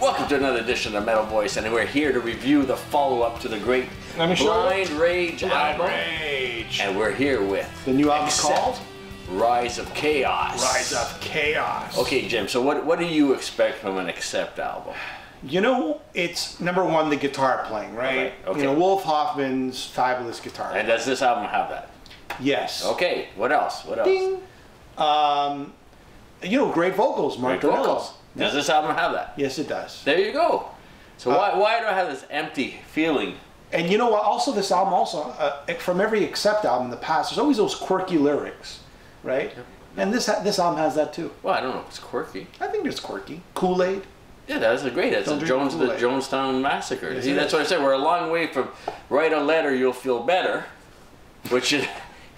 Welcome to another edition of Metal Voice, and we're here to review the follow-up to the great Blind Rage album. And we're here with the new album called Rise of Chaos. Rise of Chaos. Okay, Jim, so what do you expect from an Accept album? You know, it's number one, the guitar playing, right? Okay. You know, Wolf Hoffman's fabulous guitar. And does this album have that? Yes. Okay, what else? What else? Ding. You know, great vocals, Mark Great vocals. Does this album have that? Yes, it does. There you go. So why do I have this empty feeling? And you know what? Also, this album from every Accept album in the past, there's always those quirky lyrics, right? And this album has that too. Well, I don't know if it's quirky. I think it's quirky. Koolaid. Yeah, that's a great. That's the Jonestown Massacre. Yes, see, that's what I said. We're a long way from Write a Letter, You'll Feel Better, which is,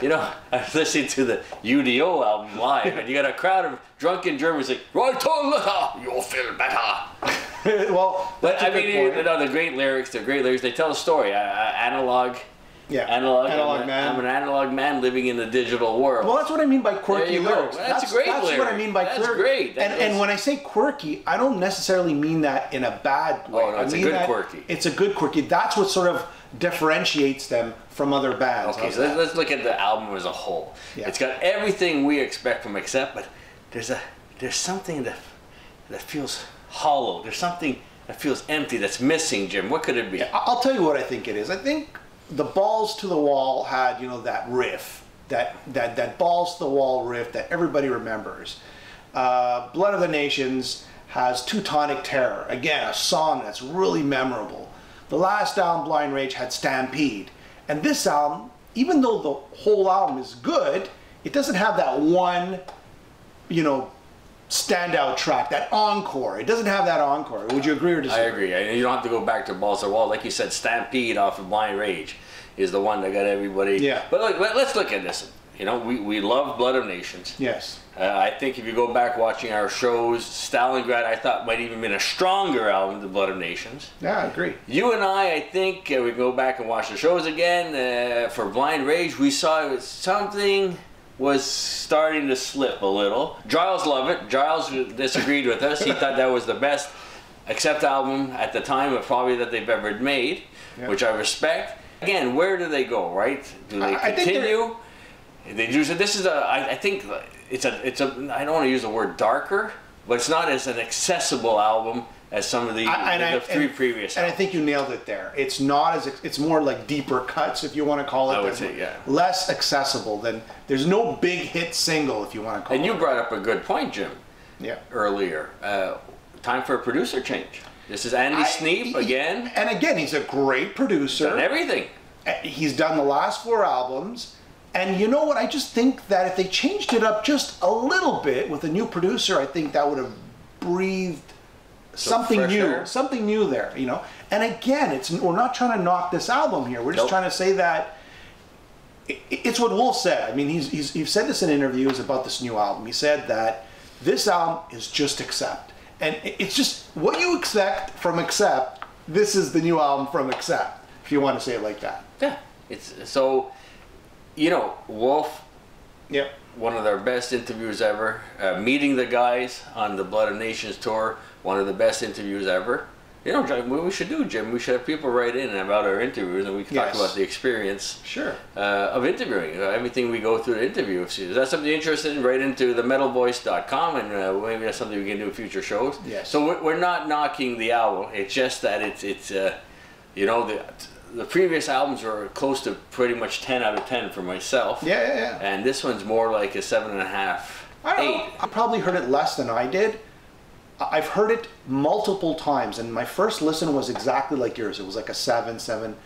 you know, I was listening to the UDO album live, and you got a crowd of drunken Germans like, Write a letter, you'll feel better. Well, but I mean, you know, the great lyrics. They're great lyrics. They tell a story. Analog. Yeah. Analog man. I'm an analog man living in the digital world. Well, that's what I mean by quirky lyrics. That's great lyric. That's what I mean by That's great. And when I say quirky, I don't necessarily mean that in a bad way. Oh, no, it's a good quirky. It's a good quirky. That's what sort of differentiates them from other bands. Okay, so let's look at the album as a whole. Yeah. It's got everything we expect from Accept, but there's something that feels hollow. There's something that feels empty, that's missing, Jim. What could it be? Yeah, I'll tell you what I think it is. I think the Balls to the Wall had, you know, that riff, that Balls to the Wall riff that everybody remembers. Blood of the Nations has Teutonic Terror, again, a song that's really memorable. The last album, Blind Rage, had Stampede. And this album, even though the whole album is good, it doesn't have that one, you know, standout track, that encore. It doesn't have that encore. Would you agree or disagree? I agree. You don't have to go back to Balls to the Wall. Like you said, Stampede off of Blind Rage is the one that got everybody. Yeah. But look, let's look at this. You know, we love Blood of Nations. Yes. I think if you go back watching our shows, Stalingrad, I thought might even been a stronger album than Blood of Nations. Yeah, I agree. You and I think, we go back and watch the shows again. For Blind Rage, we saw something was starting to slip a little. Giles loved it. Giles disagreed with us. He thought that was the best Accept album at the time, probably that they've ever made, which I respect. Again, where do they go, right? Do they continue? They do. So this is I think it's a. I don't want to use the word darker, but it's not as an accessible album as some of the three previous albums. And I think you nailed it there. It's not as, it's more like deeper cuts, if you want to call it. I would say, yeah. Less accessible than, there's no big hit single, if you want to call it. And you brought up a good point, Jim. Yeah. Earlier. Time for a producer change. This is Andy Sneap again. And again, he's a great producer. Done everything. He's done the last 4 albums. And you know what? I just think that if they changed it up just a little bit with a new producer, I think that would have breathed something new there, you know. And again, we're not trying to knock this album here. We're just trying to say that it's what Wolf said. I mean, he's said this in interviews about this new album. He said that this album is just Accept, and it's just what you expect from Accept. This is the new album from Accept, if you want to say it like that. Yeah, it's so. You know, Wolf. Yep. One of their best interviews ever. Meeting the guys on the Blood of Nations tour, one of the best interviews ever. You know, what we should do, Jim, we should have people write in about our interviews, and we can talk about the experience of interviewing, everything we go through the interview. Is that something you're interested in? Write into themetalvoice.com, and maybe that's something we can do in future shows. Yes. So we're not knocking the album. It's just that it's you know, the previous albums were close to pretty much 10 out of 10 for myself. Yeah. And this one's more like a 7.5, 8. I probably heard it less than I did. I've heard it multiple times, and my first listen was exactly like yours. It was like a 7.5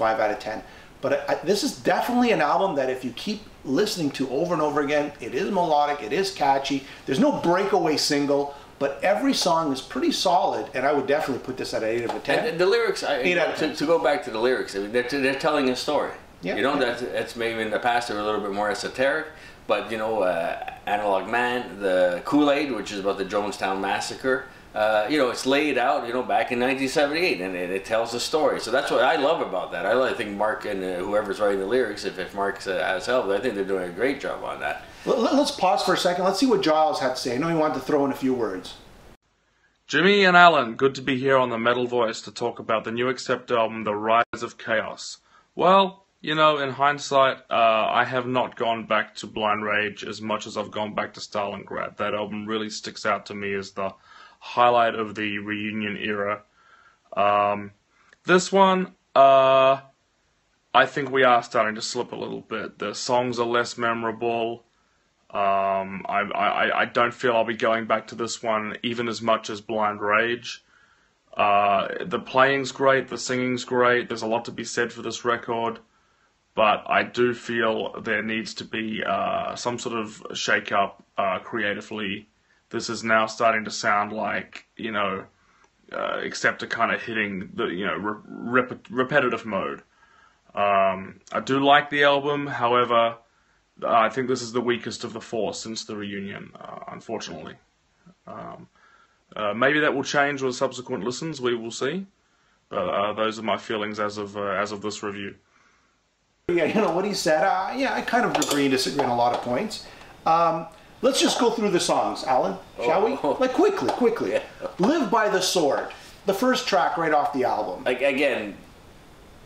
out of 10. But this is definitely an album that if you keep listening to over and over again, it is melodic, it is catchy. There's no breakaway single. But every song is pretty solid, and I would definitely put this at an 8 out of 10. And the lyrics, to go back to the lyrics, I mean, they're telling a story. Yeah, you know, that's maybe in the past they were a little bit more esoteric, but you know, Analog Man, the Koolaid, which is about the Jonestown Massacre, you know, it's laid out, you know, back in 1978, and it tells a story. So that's what I love about that. I think Mark and whoever's writing the lyrics, if Mark has helped, I think they're doing a great job on that. Let's pause for a second. Let's see what Giles had to say. I know he wanted to throw in a few words. Jimmy and Alan, good to be here on the Metal Voice to talk about the new Accept album, The Rise of Chaos. Well, you know, in hindsight, I have not gone back to Blind Rage as much as I've gone back to Stalingrad. That album really sticks out to me as the highlight of the reunion era. This one, I think we are starting to slip a little bit. The songs are less memorable. I don't feel I'll be going back to this one even as much as Blind Rage. The playing's great, the singing's great, there's a lot to be said for this record, but I do feel there needs to be some sort of shake-up creatively. This is now starting to sound like, you know, Accept kind of hitting the, you know, repetitive mode. I do like the album, however, I think this is the weakest of the four since the reunion, unfortunately. Maybe that will change with subsequent listens, we will see. But those are my feelings as of this review. Yeah, you know what he said, yeah, I kind of agree and disagree on a lot of points. Let's just go through the songs, Alan, shall we? Like, quickly. Yeah. Live by the Sword, the first track right off the album. Like, again,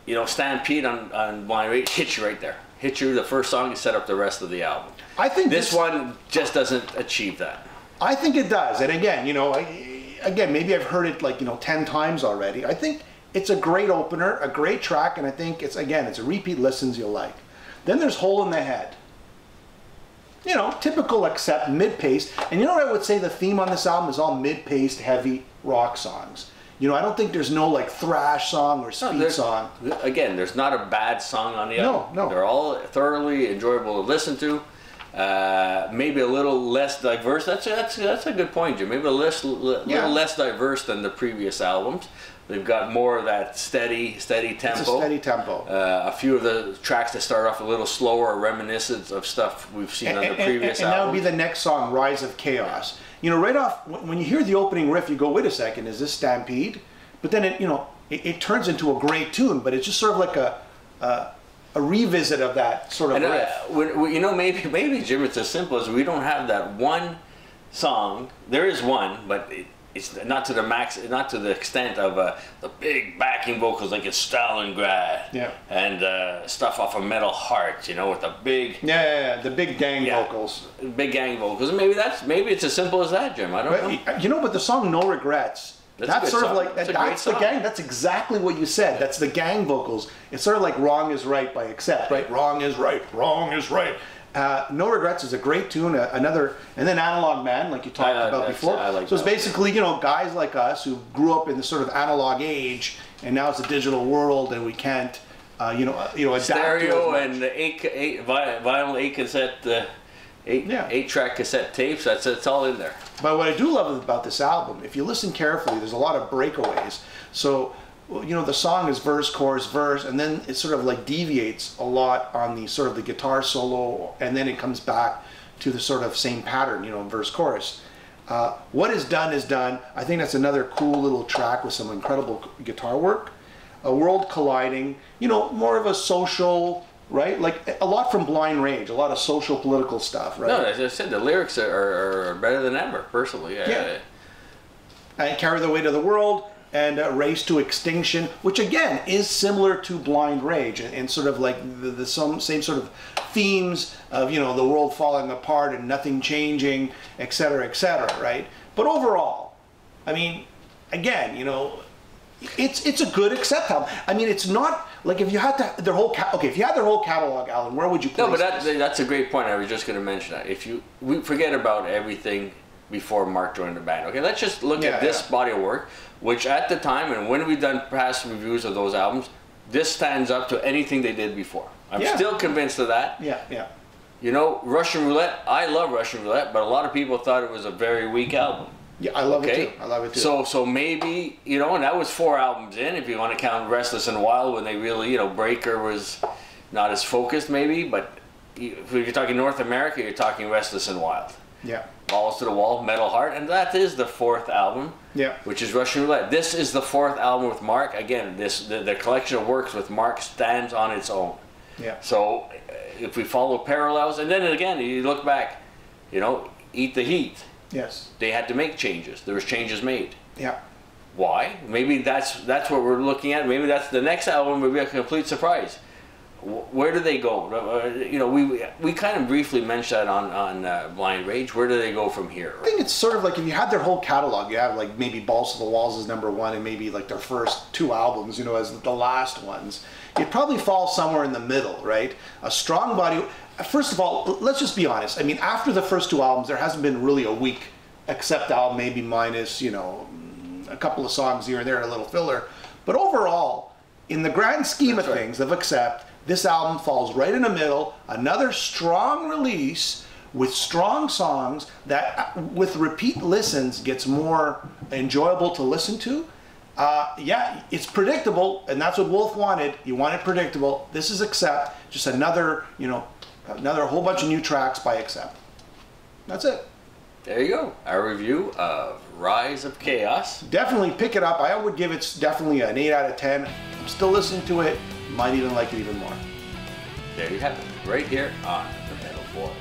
you know, Stampede on Blind Rage hits you right there. Hits you the first song, you set up the rest of the album. I think this one just doesn't achieve that. I think it does. And again, you know, maybe I've heard it like, you know, 10 times already. I think it's a great opener, a great track, and I think it's a repeat listens you'll like. Then there's Hole in the Head. You know, typical Accept, mid-paced. And you know what I would say the theme on this album is all mid-paced, heavy rock songs. You know, I don't think there's no like thrash song or speed song. Again, there's not a bad song on the album. No. They're all thoroughly enjoyable to listen to. Maybe a little less diverse. That's a good point, Jim. Maybe a little less diverse than the previous albums. They've got more of that steady tempo. It's a steady tempo. A few of the tracks that start off a little slower, reminiscent of stuff we've seen on the previous albums. And that would be the next song, Rise of Chaos. You know, right off, when you hear the opening riff, you go, wait a second, is this Stampede? But then it turns into a great tune, but it's just sort of like a revisit of that sort of riff. You know, maybe, Jim, it's as simple as we don't have that one song. There is one, but it's not to the max, not to the extent of the big backing vocals like it's Stalingrad and stuff off of Metal Heart, you know, with the big the big gang vocals. Big gang vocals. And maybe it's as simple as that, Jim. I don't know. You know, but the song No Regrets. That's sort of like that's the gang. That's exactly what you said. That's the gang vocals. It's sort of like Wrong Is Right by Accept, right? Wrong is right. Wrong is right. No Regrets is a great tune. And then Analog Man, like you talked about before. So it's basically, you know, guys like us who grew up in the sort of analog age, and now it's a digital world, and we can't, adapt stereo to and vinyl 8-cassette. 8-track cassette tapes, it's all in there. But what I do love about this album, if you listen carefully, there's a lot of breakaways. So, you know, the song is verse, chorus, verse, and then it sort of like deviates a lot on the sort of the guitar solo, and then it comes back to the sort of same pattern, you know, verse, chorus. What is Done is Done. I think that's another cool little track with some incredible guitar work. A World Colliding, you know, more of a social, right? Like a lot from Blind Rage, a lot of social political stuff, right? No, as I said, the lyrics are better than ever, personally. Yeah. And Carry the Weight of the World and Race to Extinction, which again is similar to Blind Rage and sort of like the same sort of themes of, you know, the world falling apart and nothing changing, etc., right? But overall, I mean, again, you know, it's a good Accept album. I mean, it's not like if you had their whole if you had their whole catalog, Alan, where would you place this? That's a great point. I was just going to mention that. We forget about everything before Mark joined the band. Okay, let's just look at this body of work, which at the time and when we've done past reviews of those albums, this stands up to anything they did before. I'm still convinced of that. Yeah. You know, Russian Roulette. I love Russian Roulette, but a lot of people thought it was a very weak album. Yeah, I love it too. I love it too. So maybe, you know, and that was 4 albums in, if you want to count Restless and Wild when they really, you know, Breaker was not as focused maybe, but if you're talking North America, you're talking Restless and Wild. Yeah. Balls to the Wall, Metal Heart, and that is the 4th album, which is Russian Roulette. This is the 4th album with Mark. Again, the collection of works with Mark stands on its own. Yeah. So if we follow parallels, and then again, you look back, you know, Eat the Heat. Yes. They had to make changes. There was changes made. Yeah. Why? Maybe that's what we're looking at. Maybe that's the next album will be a complete surprise. Where do they go? You know, we kind of briefly mentioned that on Blind Rage. Where do they go from here? I think it's sort of like if you had their whole catalog, you have like maybe Balls to the Walls as #1 and maybe like their first 2 albums, you know, as the last ones. You'd probably fall somewhere in the middle, right? A strong body. First of all, let's just be honest. I mean, after the first 2 albums, there hasn't been really a weak Accept album, maybe minus, you know, a couple of songs here and there and a little filler. But overall, in the grand scheme of things of Accept, this album falls right in the middle. Another strong release with strong songs that, with repeat listens, gets more enjoyable to listen to. Yeah, it's predictable, and that's what Wolf wanted. You wanted predictable. This is Accept, just another, you know, another whole bunch of new tracks by Accept. That's it. There you go. Our review of Rise of Chaos. Definitely pick it up. I would give it definitely an 8 out of 10. I'm still listening to it. Might even like it even more. There you have it. Right here on the Metal 4.